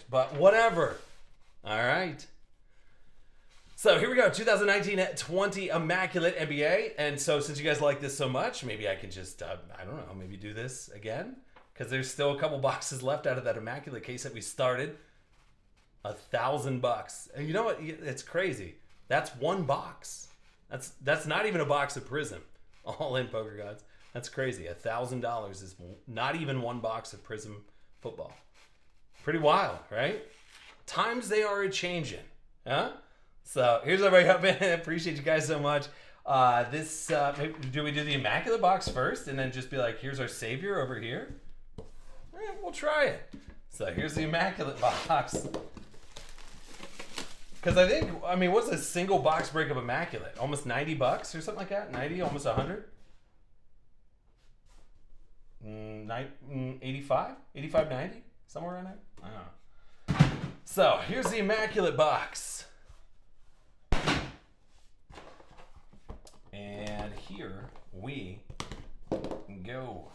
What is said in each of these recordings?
but whatever. All right. So here we go, 2019-20 Immaculate NBA. And so since you guys like this so much, maybe I can just, I don't know, maybe do this again. Because there's still a couple boxes left out of that Immaculate case that we started. $1,000. And you know what? It's crazy. That's one box. That's not even a box of Prism. All in, Poker Gods. That's crazy. $1,000 is not even one box of Prism football. Pretty wild, right? Times they are a-changing. Huh? So here's everybody up in. Appreciate you guys so much. Do we do the Immaculate box first and then just be like, here's our savior over here? We'll try it. So here's the Immaculate box. Because I mean, what's a single box break of Immaculate? Almost $90 or something like that? 90, almost 100? 85? 85, 90? Somewhere around there? I don't know. So here's the Immaculate box. And here we go.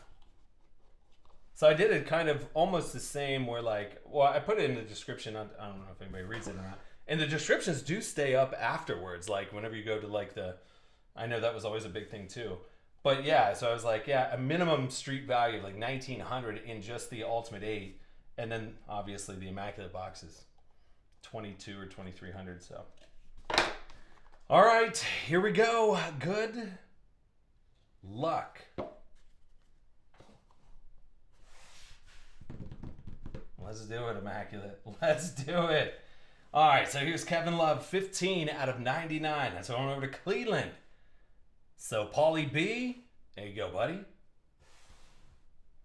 So I did it kind of almost the same where I put it in the description. I don't know if anybody reads it or not. And the descriptions do stay up afterwards. Like whenever you go to I know that was always a big thing too. But yeah, so I was like, yeah, a minimum street value of like $1,900 in just the Ultimate 8. And then obviously the Immaculate box is $2,200 or $2,300. So. All right, here we go. Good luck. Let's do it, Immaculate. Let's do it. All right, so here's Kevin Love, 15 out of 99. That's going over to Cleveland. So Paulie B, there you go, buddy.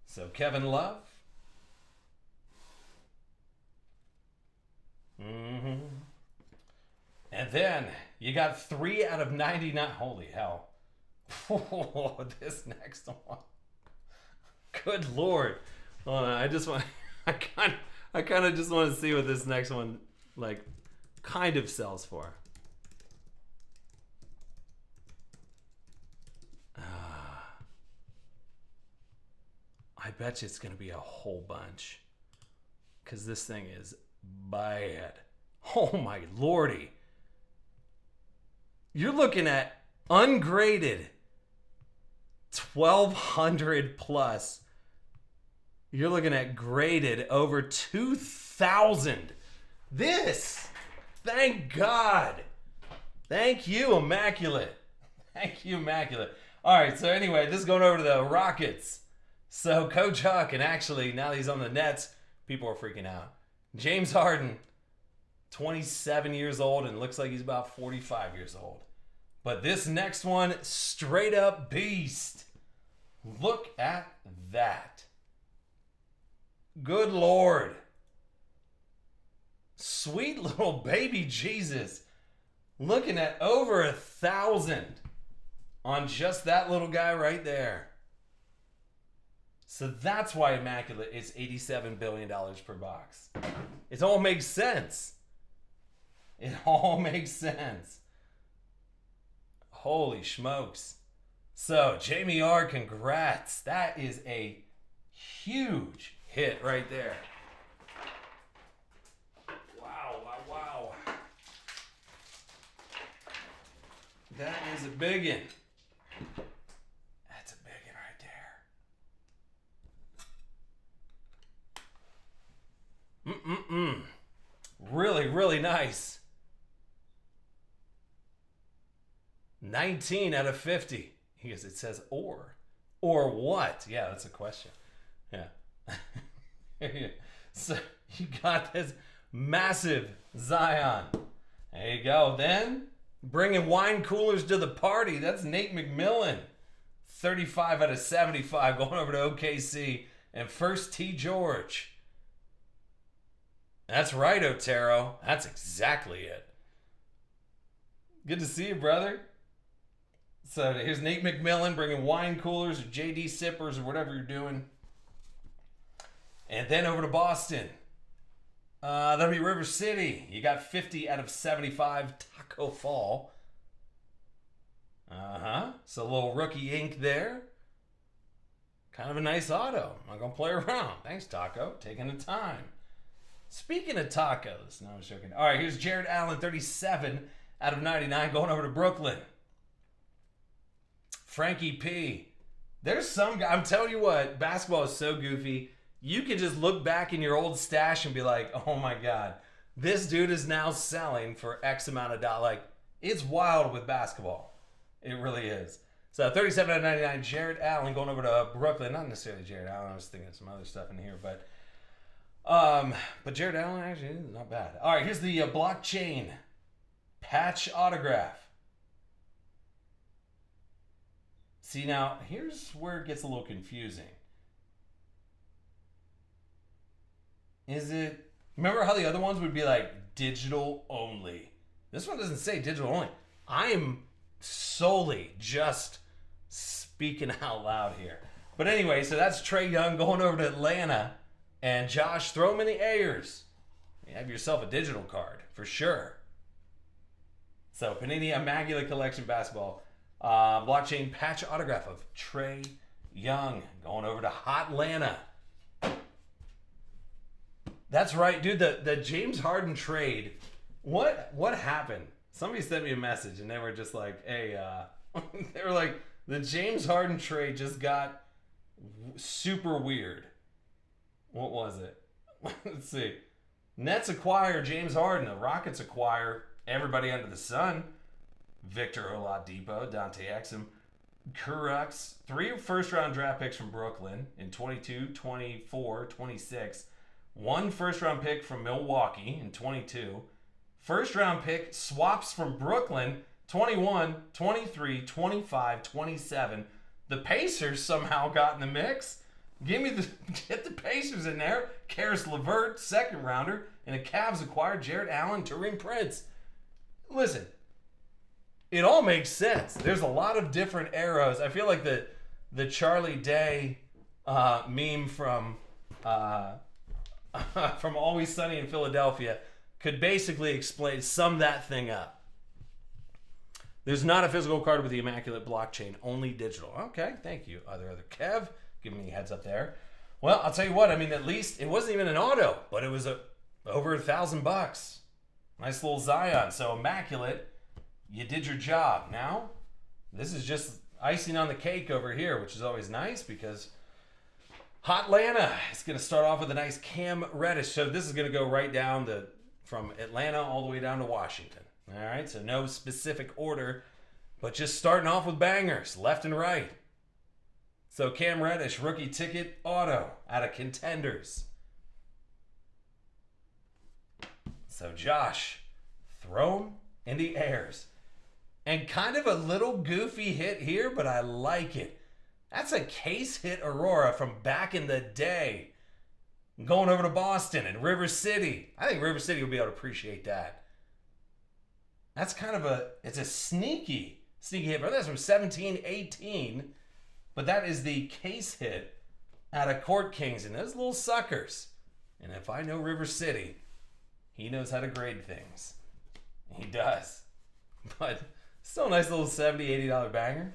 So Kevin Love. And then you got 3 out of 99. Holy hell. Oh, this next one. Good Lord. Hold on, I kind of just want to see what this next one kind of sells for. I bet you it's going to be a whole bunch. Because this thing is bad. Oh my lordy. You're looking at ungraded 1,200 plus. You're looking at graded over 2,000. This, thank God. Thank you, Immaculate. Thank you, Immaculate. All right, so anyway, this is going over to the Rockets. So Coach Huck, and actually now that he's on the Nets, people are freaking out. James Harden, 27 years old, and looks like he's about 45 years old. But this next one, straight up beast. Look at that. Good Lord. Sweet little baby Jesus. Looking at over 1,000 on just that little guy right there. So that's why Immaculate is $87 billion per box. It all makes sense. It all makes sense. Holy smokes. So, Jamie R., congrats. That is a huge hit right there. Wow. That is a biggin. That's a biggin right there. Really, really nice. 19 out of 50. Because it says or. Or what? Yeah, that's a question. Yeah. So you got this massive Zion. There you go. Then bringing wine coolers to the party. That's Nate McMillan. 35 out of 75 going over to OKC. And first T. George. That's right, Otero. That's exactly it. Good to see you, brother. So here's Nate McMillan bringing wine coolers or JD sippers or whatever you're doing. And then over to Boston. That'll be River City. You got 50 out of 75 Taco Fall. So a little rookie ink there. Kind of a nice auto. I'm not going to play around. Thanks, Taco. Taking the time. Speaking of tacos, no, I was joking. All right, here's Jared Allen, 37 out of 99, going over to Brooklyn. Frankie P. There's some guy, I'm telling you what, basketball is so goofy. You can just look back in your old stash and be like, oh my God, this dude is now selling for X amount of dollars. Like, it's wild with basketball. It really is. So 37 out of 99, Jared Allen going over to Brooklyn. Not necessarily Jared Allen. I was thinking of some other stuff in here, but Jared Allen actually is not bad. All right, here's the blockchain patch autograph. See, now here's where it gets a little confusing. Is it? Remember how the other ones would be like digital only? This one doesn't say digital only. I am solely just speaking out loud here. But anyway, so that's Trae Young going over to Atlanta. And Josh, throw him in the Ayers. You have yourself a digital card, for sure. So Panini Immaculate Collection Basketball. Blockchain patch autograph of Trae Young going over to Hotlanta. That's right, dude. The James Harden trade. What happened? Somebody sent me a message and they were just like, hey, they were like, the James Harden trade just got super weird. What was it? Let's see. Nets acquire James Harden. The Rockets acquire everybody under the sun. Victor Oladipo, Dante Exum, Kurux, 3 first-round draft picks from Brooklyn in 22, 24, 26. 1 first-round pick from Milwaukee in 22. First-round pick swaps from Brooklyn, 21, 23, 25, 27. The Pacers somehow got in the mix. Get the Pacers in there. Karis LeVert, second rounder, and the Cavs acquired Jared Allen, Taurean Prince. Listen, it all makes sense. There's a lot of different arrows. I feel like the Charlie Day meme from Always Sunny in Philadelphia could basically sum that thing up. There's not a physical card with the Immaculate blockchain, only digital. Okay, thank you. Other Kev, giving me a heads up there. Well, I'll tell you what. I mean, at least it wasn't even an auto, but it was over $1,000. Nice little Zion. So Immaculate, you did your job. Now, this is just icing on the cake over here, which is always nice because Hotlanta is going to start off with a nice Cam Reddish. So this is going to go right down from Atlanta all the way down to Washington. All right, so no specific order, but just starting off with bangers, left and right. So Cam Reddish, rookie ticket auto out of Contenders. So Josh, throw him in the airs. And kind of a little goofy hit here, but I like it. That's a case hit Aurora from back in the day. Going over to Boston and River City. I think River City will be able to appreciate that. That's kind of it's a sneaky hit. But that's from 17-18. But that is the case hit out of Court Kings. And those little suckers. And if I know River City, he knows how to grade things. He does. But still a nice little $70, $80 banger.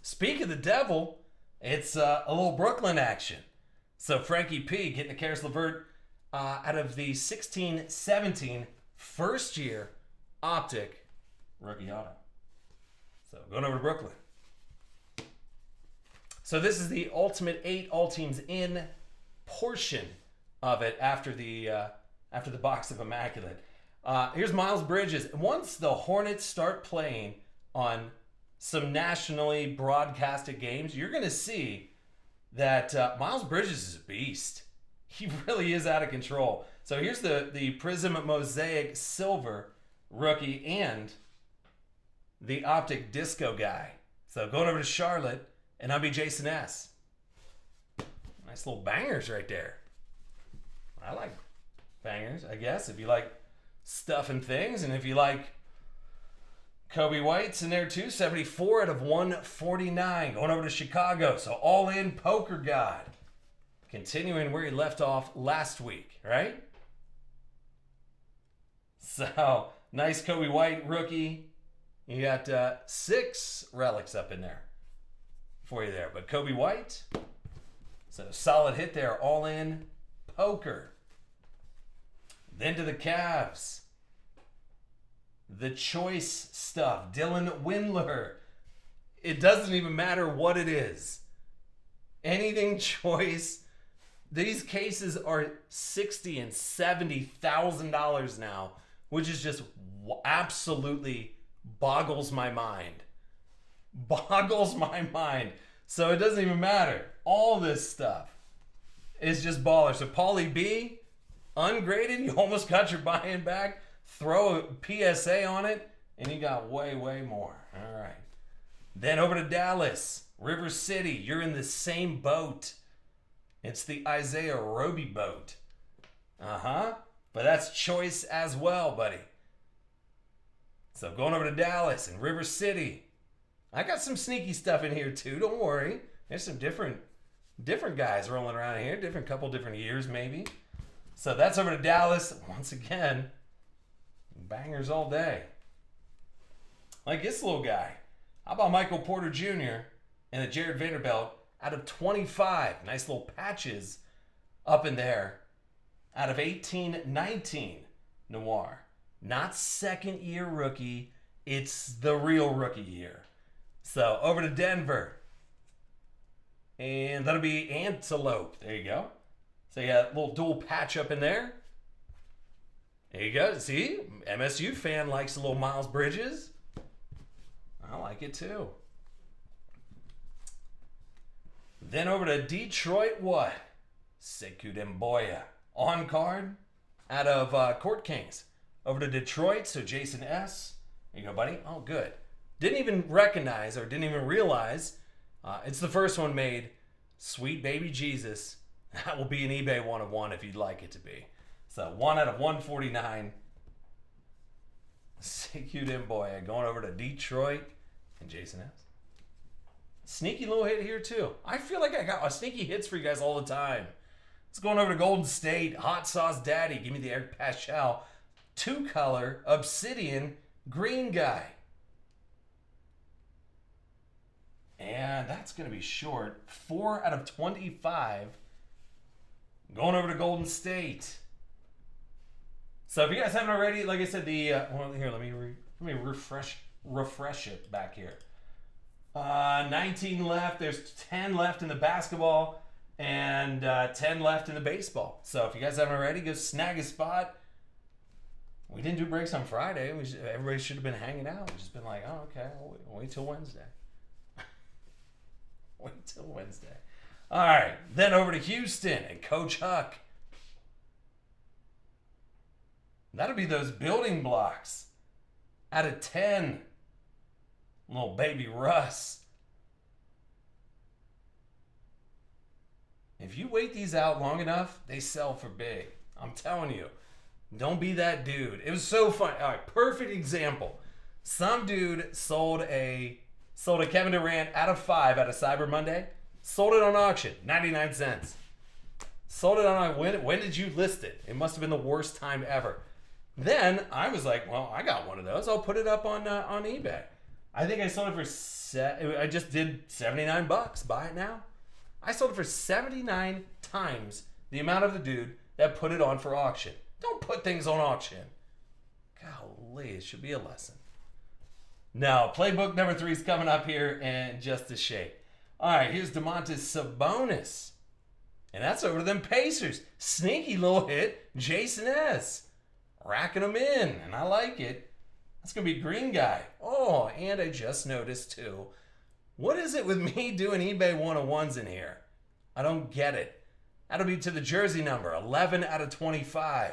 Speak of the devil, it's a little Brooklyn action. So Frankie P getting the Karis LeVert out of the 16-17 first year optic rookie auto. So going over to Brooklyn. So this is the Ultimate 8 All Teams In portion of it after the box of Immaculate. Here's Miles Bridges. Once the Hornets start playing on some nationally broadcasted games, you're going to see that Miles Bridges is a beast. He really is out of control. So here's the Prism Mosaic Silver rookie and the Optic Disco guy. So going over to Charlotte, and I'll be Jason S. Nice little bangers right there. I like bangers, I guess, if you like stuff and things, and if you like Kobe White's in there too, 74 out of 149. Going over to Chicago, so all in Poker God. Continuing where he left off last week, right? So, nice Kobe White rookie. You got 6 relics up in there for you there. But Kobe White, so solid hit there, all in Poker. Then to the Cavs. The choice stuff. Dylan Windler. It doesn't even matter what it is. Anything choice. These cases are $60,000 and $70,000 now, which is just absolutely boggles my mind. Boggles my mind. So it doesn't even matter. All this stuff is just baller. So Paulie B, ungraded, you almost got your buy-in back. Throw a PSA on it, and you got way, way more. All right. Then over to Dallas. River City, you're in the same boat. It's the Isaiah Roby boat. But that's choice as well, buddy. So going over to Dallas and River City. I got some sneaky stuff in here too. Don't worry. There's some different guys rolling around here. Couple different years maybe. So that's over to Dallas. Once again, bangers all day. Like this little guy. How about Michael Porter Jr. and the Jared Vanderbilt out of 25. Nice little patches up in there. Out of 18-19 Noir. Not second year rookie. It's the real rookie year. So over to Denver. And that'll be Antelope. There you go. So you got a little dual patch up in there. There you go. See? MSU fan likes a little Miles Bridges. I like it too. Then over to Detroit, what? Sekou Demboya. On card out of Court Kings. Over to Detroit, so Jason S. There you go, buddy. Oh, good. Didn't even recognize or didn't even realize it's the first one made. Sweet baby Jesus. That will be an eBay 1 of 1 if you'd like it to be. So 1 out of 149. Sekou Demboya going over to Detroit and Jason S. Sneaky little hit here too. I feel like I got sneaky hits for you guys all the time. It's going over to Golden State. Hot Sauce Daddy. Give me the Eric Paschal. 2-color Obsidian green guy. And that's going to be short. 4 out of 25. Going over to Golden State. So if you guys haven't already, like I said, here, let me refresh it back here. 19 left. There's 10 left in the basketball and 10 left in the baseball. So if you guys haven't already, go snag a spot. We didn't do breaks on Friday. Everybody should have been hanging out. We've just been like, oh, okay, we'll wait till Wednesday. Wait till Wednesday. All right, then over to Houston and Coach Huck. That'll be those building blocks. Out of 10. Little baby Russ. If you wait these out long enough, they sell for big. I'm telling you. Don't be that dude. It was so fun. All right, perfect example. Some dude sold a Kevin Durant out of 5 out of Cyber Monday. Sold it on auction, 99 cents. Sold it on when did you list it? It must have been the worst time ever. Then I was like, well, I got one of those. I'll put it up on eBay. I think I sold it for I just did $79. Buy it now. I sold it for 79 times the amount of the dude that put it on for auction. Don't put things on auction. Golly, it should be a lesson. Now, playbook number 3 is coming up here in just a shake. All right, here's Domantas Sabonis. And that's over to them Pacers. Sneaky little hit, Jason S. Racking them in, and I like it. That's going to be green guy. Oh, and I just noticed too. What is it with me doing eBay 101s in here? I don't get it. That'll be to the jersey number, 11 out of 25.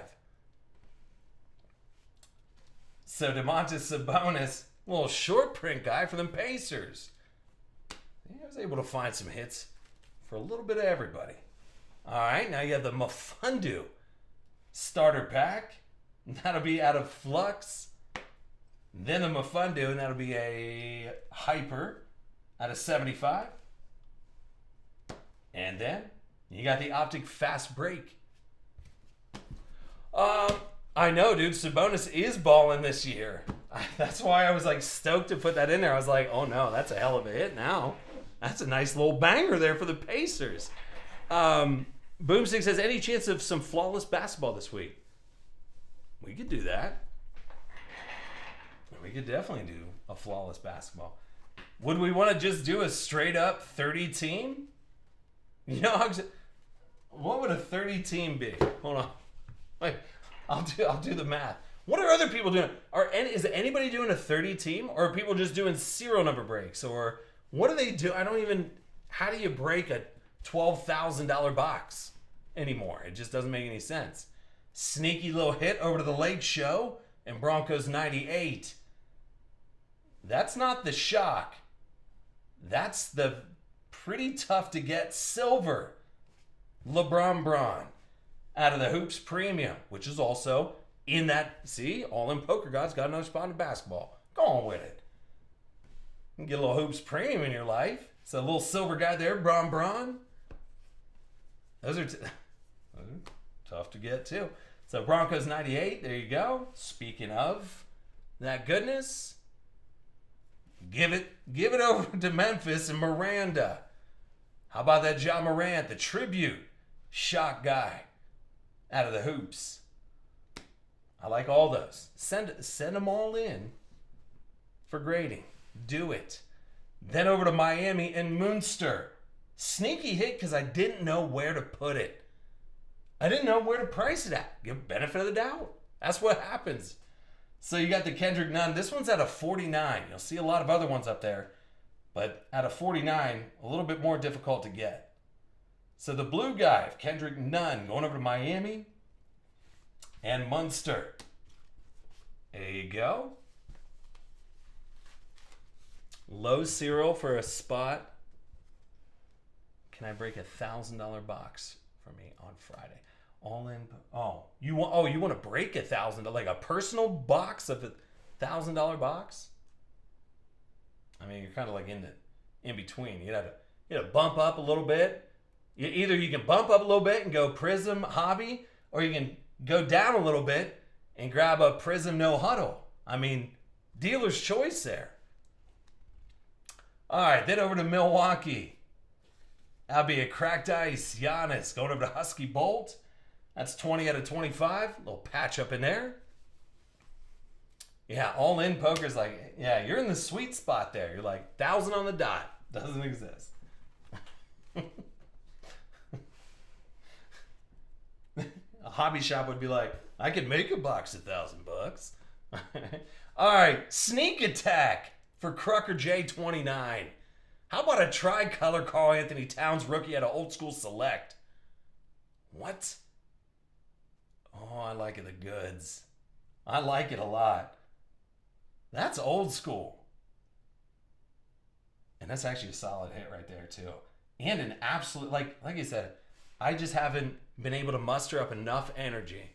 So Domantas Sabonis, little short print guy for them Pacers. I was able to find some hits for a little bit of everybody. All right, now you have the Mfundu starter pack. That'll be out of Flux. Then the Mfundu, and that'll be a Hyper out of 75. And then you got the Optic Fast Break. I know, dude. Sabonis is balling this year. That's why I was like stoked to put that in there. I was like, oh no, that's a hell of a hit now. That's a nice little banger there for the Pacers. Boomstick says, any chance of some flawless basketball this week? We could do that. We could definitely do a flawless basketball. Would we want to just do a straight up 30 team? You know, what would a 30 team be? Hold on. Wait, I'll do the math. What are other people doing? Is anybody doing a 30 team, or are people just doing serial number breaks, or what do they do? How do you break a $12,000 box anymore? It just doesn't make any sense. Sneaky little hit over to the Lake Show and Broncos 98. That's not the shock. That's the pretty tough to get silver LeBron Braun out of the Hoops Premium, which is also in that, see, All In Poker Gods got another spot in basketball. Go on with it. You can get a little Hoops Premium in your life. It's a little silver guy there, Braun. Those are tough to get too. So Broncos 98, there you go. Speaking of that goodness, give it over to Memphis and Miranda. How about that Ja Morant, the tribute shot guy out of the Hoops? I like all those. Send them all in for grading. Do it. Then over to Miami and Munster. Sneaky hit because I didn't know where to put it. I didn't know where to price it at. Give benefit of the doubt. That's what happens. So you got the Kendrick Nunn. This one's at a 49. You'll see a lot of other ones up there. But at a 49, a little bit more difficult to get. So the blue guy, Kendrick Nunn, going over to Miami and Munster. There you go. Low serial for a spot. Can I break $1,000 box for me on Friday? All in. You want to break $1,000, like a personal box of $1,000 box? I mean, you're kind of like in between. You gotta bump up a little bit. Either you can bump up a little bit and go Prism Hobby, or you can go down a little bit and grab a Prism No Huddle. I mean, dealer's choice there. All right, then over to Milwaukee. That'll be a cracked ice Giannis going over to Husky Bolt. That's 20 out of 25. Little patch up in there. Yeah, All In Poker's like, yeah, you're in the sweet spot there. You're like 1,000 on the dot. Doesn't exist. A hobby shop would be like, I could make a box $1,000. All right, Sneak Attack for Crucker J29. How about a tricolor Karl Anthony Towns rookie at an Old School Select? What? Oh, I like it, the goods. I like it a lot. That's old school. And that's actually a solid hit right there, too. And an absolute, like I said, I just haven't been able to muster up enough energy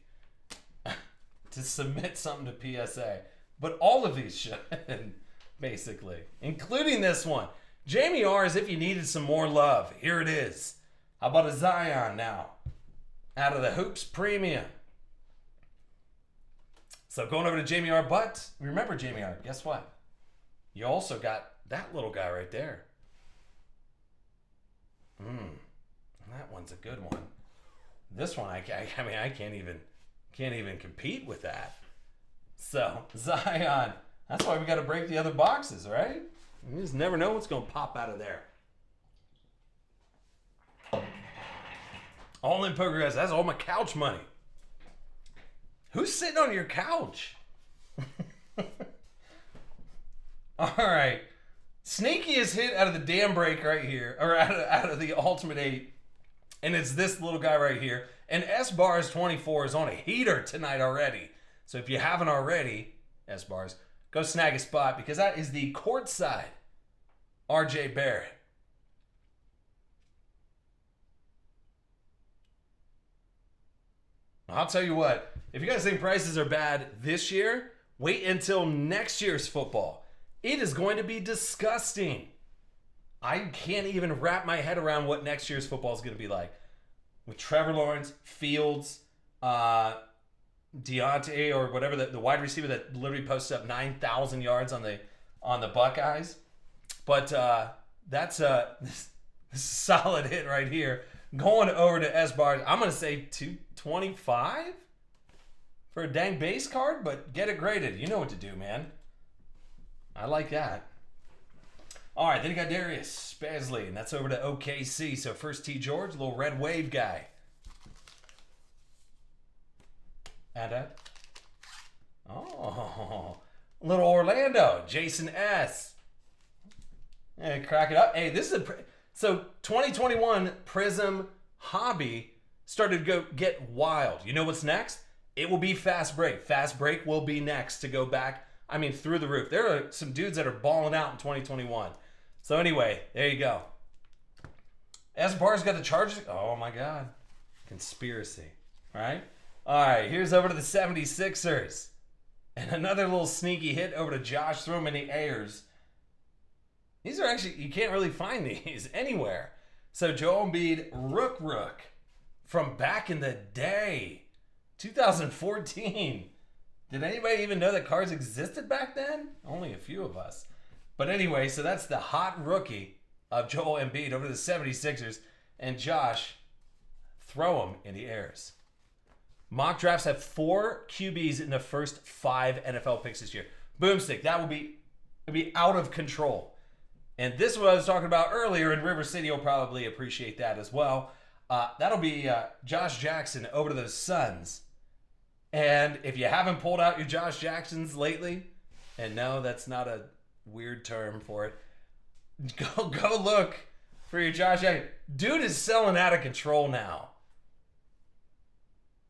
to submit something to PSA. But all of these should, basically. Including this one. Jamie R, as if you needed some more love. Here it is. How about a Zion now? Out of the Hoops Premium. So going over to Jamie R, but remember Jamie R, guess what? You also got that little guy right there. That one's a good one. This one, I mean, I can't even compete with that. So Zion, that's why we got to break the other boxes, right? You just never know what's going to pop out of there. All In Poker Guys, that's all my couch money. Who's sitting on your couch? All right. Sneakiest hit out of the damn break right here, or out of the Ultimate 8. And it's this little guy right here. And S-Bars 24 is on a heater tonight already. So if you haven't already, S-Bars, go snag a spot, because that is the courtside RJ Barrett. I'll tell you what, if you guys think prices are bad this year, wait until next year's football. It is going to be disgusting. I can't even wrap my head around what next year's football is going to be like. With Trevor Lawrence, Fields, Deontay, or whatever, the wide receiver that literally posted up 9,000 yards on the Buckeyes. But that's this solid hit right here. Going over to S-Bars, I'm going to say 225 for a dang base card, but get it graded. You know what to do, man. I like that. All right, then you got Darius Bazley, and that's over to OKC. So first T. George, little red wave guy. Add that. Oh, little Orlando, Jason S. Hey, crack it up. Hey, this is so 2021 Prism Hobby started to get wild. You know what's next? It will be Fast Break. Fast Break will be next to go back. I mean, through the roof. There are some dudes that are balling out in 2021. So anyway, there you go. Espar's got the Chargers. Oh my God. Conspiracy. All right. All right, here's over to the 76ers. And another little sneaky hit over to Josh. Throw him in the airs. These are actually, you can't really find these anywhere. So Joel Embiid, Rook from back in the day. 2014. Did anybody even know that cards existed back then? Only a few of us. But anyway, so that's the hot rookie of Joel Embiid over to the 76ers. And Josh, throw him in the airs. Mock drafts have 4 QBs in the first 5 NFL picks this year. Boomstick, that will be out of control. And this is what I was talking about earlier, and River City will probably appreciate that as well. That'll be Josh Jackson over to the Suns. And if you haven't pulled out your Josh Jacksons lately, and no, that's not a weird term for it, go look for your Josh Jackson. Dude is selling out of control now.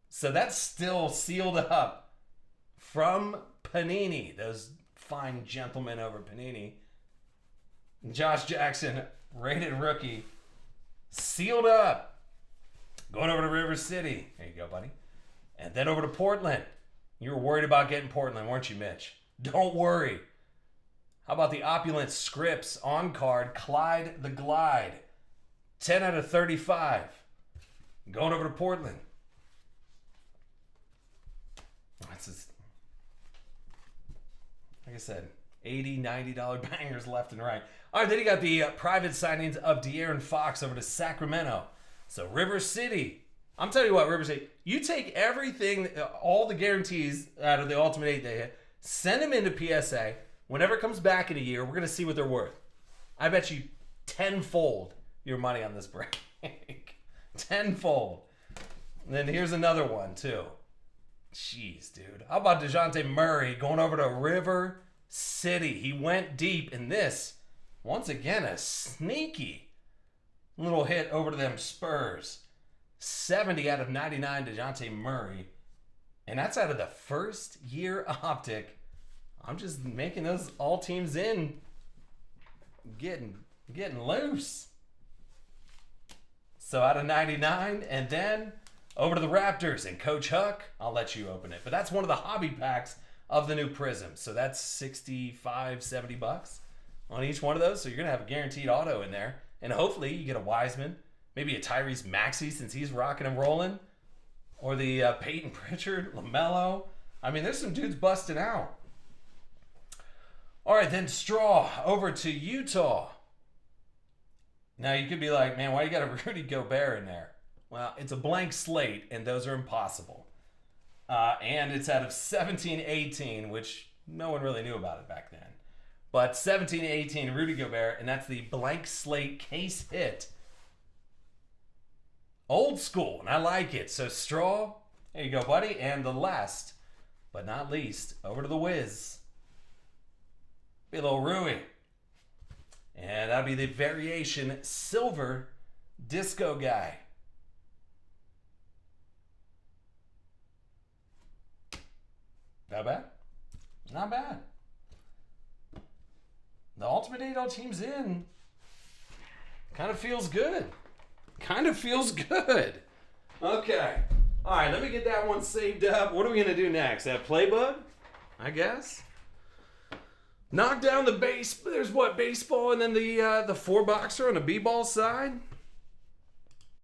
So that's still sealed up from Panini, those fine gentlemen over Panini. Josh Jackson, rated rookie, sealed up. Going over to River City. There you go, buddy. And then over to Portland. You were worried about getting Portland, weren't you, Mitch? Don't worry. How about the opulent Scripps on card, Clyde the Glide. 10 out of 35. Going over to Portland. That's just, like I said, $80, $90 bangers left and right. All right, then you got the private signings of De'Aaron Fox over to Sacramento. So River City. I'm telling you what, River City, you take everything, all the guarantees out of the Ultimate 8 they hit, send them into PSA. Whenever it comes back in a year, we're going to see what they're worth. I bet you tenfold your money on this break. Tenfold. And then here's another one, too. Jeez, dude. How about DeJounte Murray going over to River City? He went deep in this. Once again, a sneaky little hit over to them Spurs. 70 out of 99 DeJounte Murray. And that's out of the first year optic. I'm just making those all teams in getting loose. So out of 99, and then over to the Raptors and Coach Huck. I'll let you open it. But that's one of the hobby packs of the new Prism. So that's $65, $70 on each one of those. So you're going to have a guaranteed auto in there. And hopefully you get a Wiseman, maybe a Tyrese Maxey since he's rocking and rolling. Or the Peyton Pritchard, LaMelo. I mean, there's some dudes busting out. All right, then Straw over to Utah. Now you could be like, man, why you got a Rudy Gobert in there? Well, it's a blank slate, and those are impossible. And it's out of 17-18, which no one really knew about it back then. But 17-18, Rudy Gobert, and that's the blank slate case hit. Old school, and I like it. So Straw, there you go, buddy. And the last, but not least, over to the Wiz. Be a little Rui. And that'll be the variation silver disco guy. Not bad. Not bad. The Ultimate 8 all teams in. Kind of feels good. Kind of feels good. Okay. All right, let me get that one saved up. What are we going to do next? That Playbug? I guess. Knock down the base. There's what, baseball and then the 4-boxer on the B-ball side?